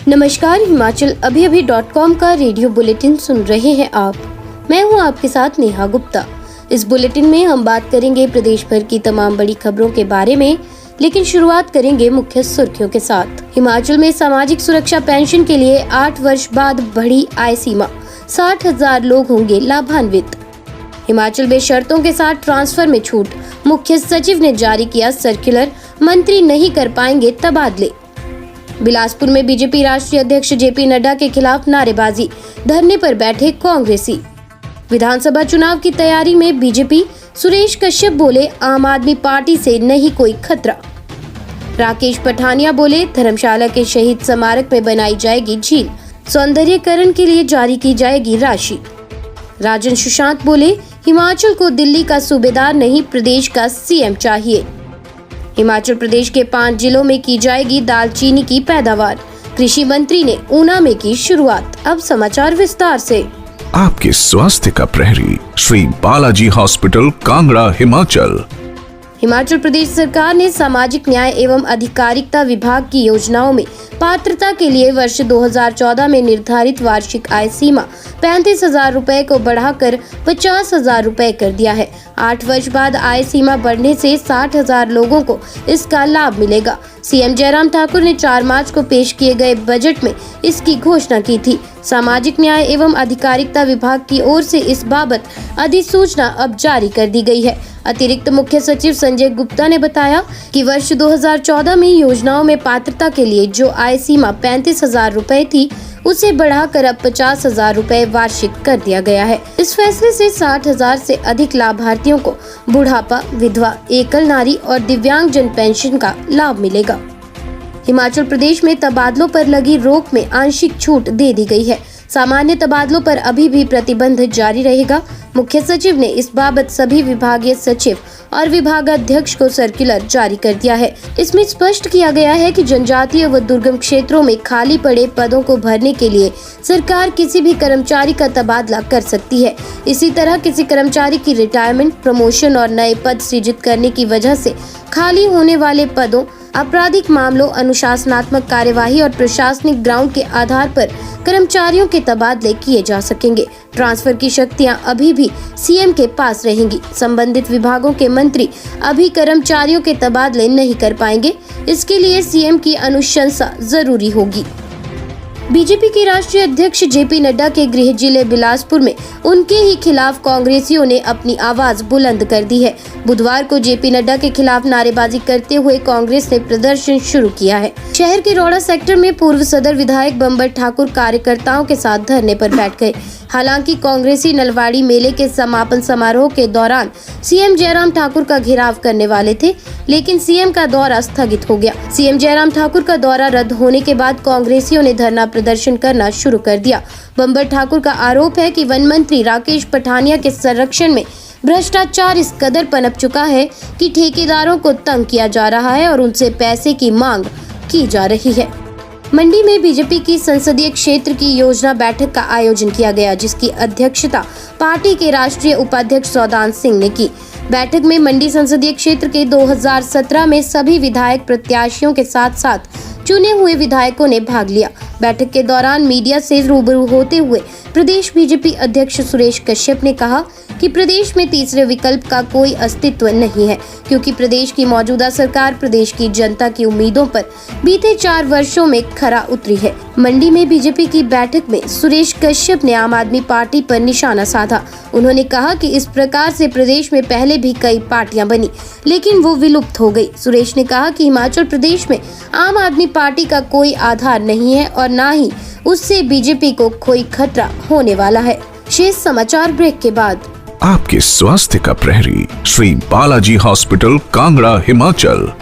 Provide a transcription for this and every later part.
नमस्कार, हिमाचल अभी.com का radio bulletin सुन रहे हैं आप। मैं हूं आपके साथ नेहा गुप्ता। इस बुलेटिन में हम बात करेंगे प्रदेश भर की तमाम बड़ी खबरों के बारे में, लेकिन शुरुआत करेंगे मुख्य सुर्खियों के साथ। हिमाचल में सामाजिक सुरक्षा पेंशन के लिए 8 वर्ष बाद बढ़ी आय सीमा, 60,000 लोग होंगे लाभान्वित। हिमाचल में शर्तों के साथ ट्रांसफर में छूट, मुख्य सचिव ने जारी किया सर्कुलर, मंत्री नहीं कर पाएंगे तबादले। बिलासपुर में बीजेपी राष्ट्रीय अध्यक्ष जेपी नड्डा के खिलाफ नारेबाजी, धरने पर बैठे कांग्रेसी। विधानसभा चुनाव की तैयारी में बीजेपी, सुरेश कश्यप बोले आम आदमी पार्टी से नहीं कोई खतरा। राकेश पठानिया बोले धर्मशाला के शहीद स्मारक में बनाई जाएगी झील, सौंदर्यीकरण के लिए जारी की जाएगी राशि। राजन सुशांत बोले हिमाचल को दिल्ली का सूबेदार नहीं, प्रदेश का सीएम चाहिए। हिमाचल प्रदेश के 5 जिलों में की जाएगी दालचीनी की पैदावार, कृषि मंत्री ने ऊना में की शुरुआत। अब समाचार विस्तार से। आपके स्वास्थ्य का प्रहरी श्री बालाजी हॉस्पिटल, कांगड़ा, हिमाचल। हिमाचल प्रदेश सरकार ने सामाजिक न्याय एवं अधिकारिता विभाग की योजनाओं में पात्रता के लिए वर्ष 2014 में निर्धारित वार्षिक आय सीमा 35,000 रुपए को बढ़ाकर 50,000 रुपए कर दिया है। 8 वर्ष बाद आय सीमा बढ़ने से 60,000 लोगों को इसका लाभ मिलेगा। सीएम जयराम ठाकुर ने 4 मार्च को पेश किए गए बजट में इसकी घोषणा की थी। सामाजिक न्याय एवं अधिकारिता विभाग की ओर से इस बाबत अधिसूचना अब जारी कर दी गई है। अतिरिक्त मुख्य सचिव संजय गुप्ता ने बताया कि वर्ष 2014 में योजनाओं में पात्रता के लिए जो आय सीमा 35,000 रुपए थी, उसे बढ़ाकर अब 50,000 रुपए वार्षिक कर दिया गया है। इस फैसले से 60,000 से अधिक लाभार्थियों को बुढ़ापा, विधवा, एकल नारी और दिव्यांगजन पेंशन का लाभ मिलेगा। हिमाचल प्रदेश में तबादलों पर लगी रोक में आंशिक छूट दे दी गई है। सामान्य तबादलों पर अभी भी प्रतिबंध जारी रहेगा। मुख्य सचिव ने इस बाबत सभी विभागीय सचिव और विभागाध्यक्ष को सर्कुलर जारी कर दिया है। इसमें स्पष्ट किया गया है कि जनजातीय व दुर्गम क्षेत्रों में खाली पड़े पदों को भरने के लिए सरकार किसी भी कर्मचारी का तबादला कर सकती है। इसी तरह किसी कर्मचारी की रिटायरमेंट, प्रमोशन और नए पद सृजित करने की वजह से खाली होने वाले पदों, आपराधिक मामलों, अनुशासनात्मक कार्यवाही और प्रशासनिक ग्राउंड के आधार पर कर्मचारियों के तबादले किए जा सकेंगे। ट्रांसफर की शक्तियां अभी भी सीएम के पास रहेंगी। संबंधित विभागों के मंत्री अभी कर्मचारियों के तबादले नहीं कर पाएंगे। इसके लिए सीएम की अनुशंसा जरूरी होगी। बीजेपी के राष्ट्रीय अध्यक्ष जेपी नड्डा के गृह जिले बिलासपुर में उनके ही खिलाफ कांग्रेसियों ने अपनी आवाज बुलंद कर दी है। बुधवार को जेपी नड्डा के खिलाफ नारेबाजी करते हुए कांग्रेस ने प्रदर्शन शुरू किया है। शहर के रोड़ा सेक्टर में पूर्व सदर विधायक बंबर ठाकुर कार्यकर्ताओं के साथ धरने पर बैठ गए। हालांकि कांग्रेसी नलवाड़ी मेले के समापन समारोह के दौरान सीएम जयराम ठाकुर का घेराव करने वाले थे, लेकिन सीएम का दौरा स्थगित हो गया। सीएम जयराम ठाकुर का दौरा रद्द होने के बाद कांग्रेसियों ने धरना प्रदर्शन करना शुरू कर दिया। बंबर ठाकुर का आरोप है कि वन मंत्री राकेश पठानिया के संरक्षण में भ्रष्टाचार इस कदर पनप चुका है कि ठेकेदारों को तंग किया जा रहा है और उनसे पैसे की मांग की जा रही है। मंडी में बीजेपी की संसदीय क्षेत्र की योजना बैठक का आयोजन किया गया, जिसकी अध्यक्षता पार्टी के राष्ट्रीय उपाध्यक्ष सौदान सिंह ने की। बैठक में मंडी संसदीय क्षेत्र के 2017 में सभी विधायक प्रत्याशियों के साथ साथ चुने हुए विधायकों ने भाग लिया। बैठक के दौरान मीडिया से रूबरू होते हुए प्रदेश बीजेपी अध्यक्ष सुरेश कश्यप ने कहा कि प्रदेश में तीसरे विकल्प का कोई अस्तित्व नहीं है, क्योंकि प्रदेश की मौजूदा सरकार प्रदेश की जनता की उम्मीदों पर बीते 4 वर्षों में खरा उतरी है। मंडी में बीजेपी की बैठक में सुरेश कश्यप ने आम आदमी पार्टी पर निशाना साधा। उन्होंने कहा कि इस प्रकार से प्रदेश में पहले भी कई पार्टियां बनी, लेकिन वो विलुप्त हो गई। सुरेश ने कहा कि हिमाचल प्रदेश में आम आदमी पार्टी का कोई आधार नहीं है और न ही उससे बीजेपी को कोई खतरा होने वाला है। शेष समाचार ब्रेक के बाद। आपके स्वास्थ्य का प्रहरी श्री बालाजी हॉस्पिटल, कांगड़ा, हिमाचल।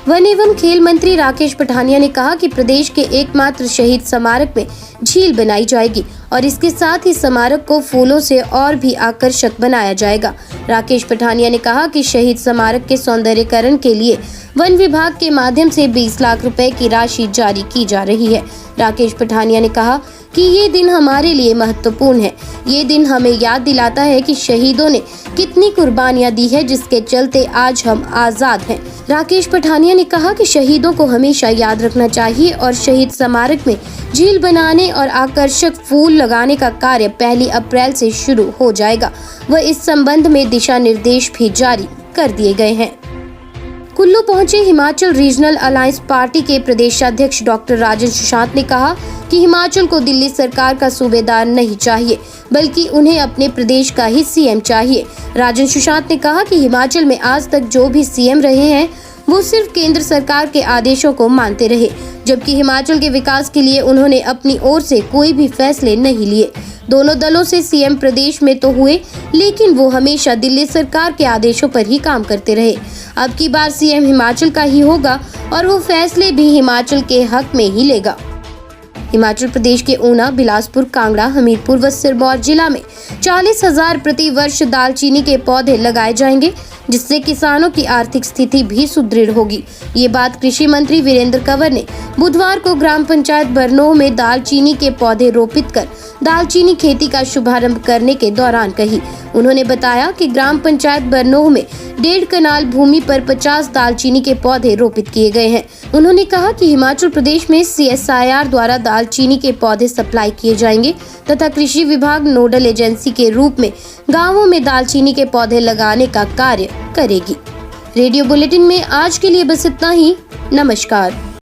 वन एवं खेल मंत्री राकेश पठानिया ने कहा कि प्रदेश के एकमात्र शहीद स्मारक में झील बनाई जाएगी और इसके साथ ही स्मारक को फूलों से और भी आकर्षक बनाया जाएगा। राकेश पठानिया ने कहा कि शहीद स्मारक के सौंदर्यीकरण के लिए वन विभाग के माध्यम से 20 लाख रुपए की राशि जारी की जा रही है। राकेश पठानिया ने कहा कि ये दिन हमारे लिए महत्वपूर्ण है। ये दिन हमें याद दिलाता है कि शहीदों ने कितनी कुर्बानियां दी है, जिसके चलते आज हम आजाद हैं। राकेश पठानिया ने कहा कि शहीदों को हमेशा याद रखना चाहिए और शहीद स्मारक में झील बनाने और आकर्षक फूल लगाने का कार्य 1 अप्रैल से शुरू हो जाएगा। वह इस संबंध में दिशा निर्देश भी जारी कर दिए गए हैं। कुल्लू पहुंचे हिमाचल रीजनल अलायंस पार्टी के प्रदेशाध्यक्ष डॉक्टर राजन सुशांत ने कहा कि हिमाचल को दिल्ली सरकार का सूबेदार नहीं चाहिए, बल्कि उन्हें अपने प्रदेश का ही सीएम चाहिए। राजन सुशांत ने कहा कि हिमाचल में आज तक जो भी सीएम रहे हैं वो सिर्फ केंद्र सरकार के आदेशों को मानते रहे, जबकि हिमाचल के विकास के लिए उन्होंने अपनी ओर से कोई भी फैसले नहीं लिए। दोनों दलों से सीएम प्रदेश में तो हुए, लेकिन वो हमेशा दिल्ली सरकार के आदेशों पर ही काम करते रहे। अब की बार सीएम हिमाचल का ही होगा और वो फैसले भी हिमाचल के हक में ही लेगा। हिमाचल प्रदेश के ऊना, बिलासपुर, कांगड़ा, हमीरपुर व सिरमौर जिला में 40,000 प्रति वर्ष दालचीनी के पौधे लगाए जाएंगे, जिससे किसानों की आर्थिक स्थिति भी सुदृढ़ होगी। ये बात कृषि मंत्री वीरेंद्र कंवर ने बुधवार को ग्राम पंचायत बरनोह में दालचीनी के पौधे रोपित कर दालचीनी खेती का शुभारंभ करने के दौरान कही। उन्होंने बताया कि ग्राम पंचायत बरनोह में 1.5 कनाल भूमि पर 50 दालचीनी के पौधे रोपित किए गए हैं। उन्होंने कहा कि हिमाचल प्रदेश में CSIR द्वारा दालचीनी के पौधे सप्लाई किए जाएंगे तथा कृषि विभाग नोडल एजेंसी के रूप में गाँवों में दालचीनी के पौधे लगाने का कार्य करेगी। रेडियो बुलेटिन में आज के लिए बस इतना ही। नमस्कार।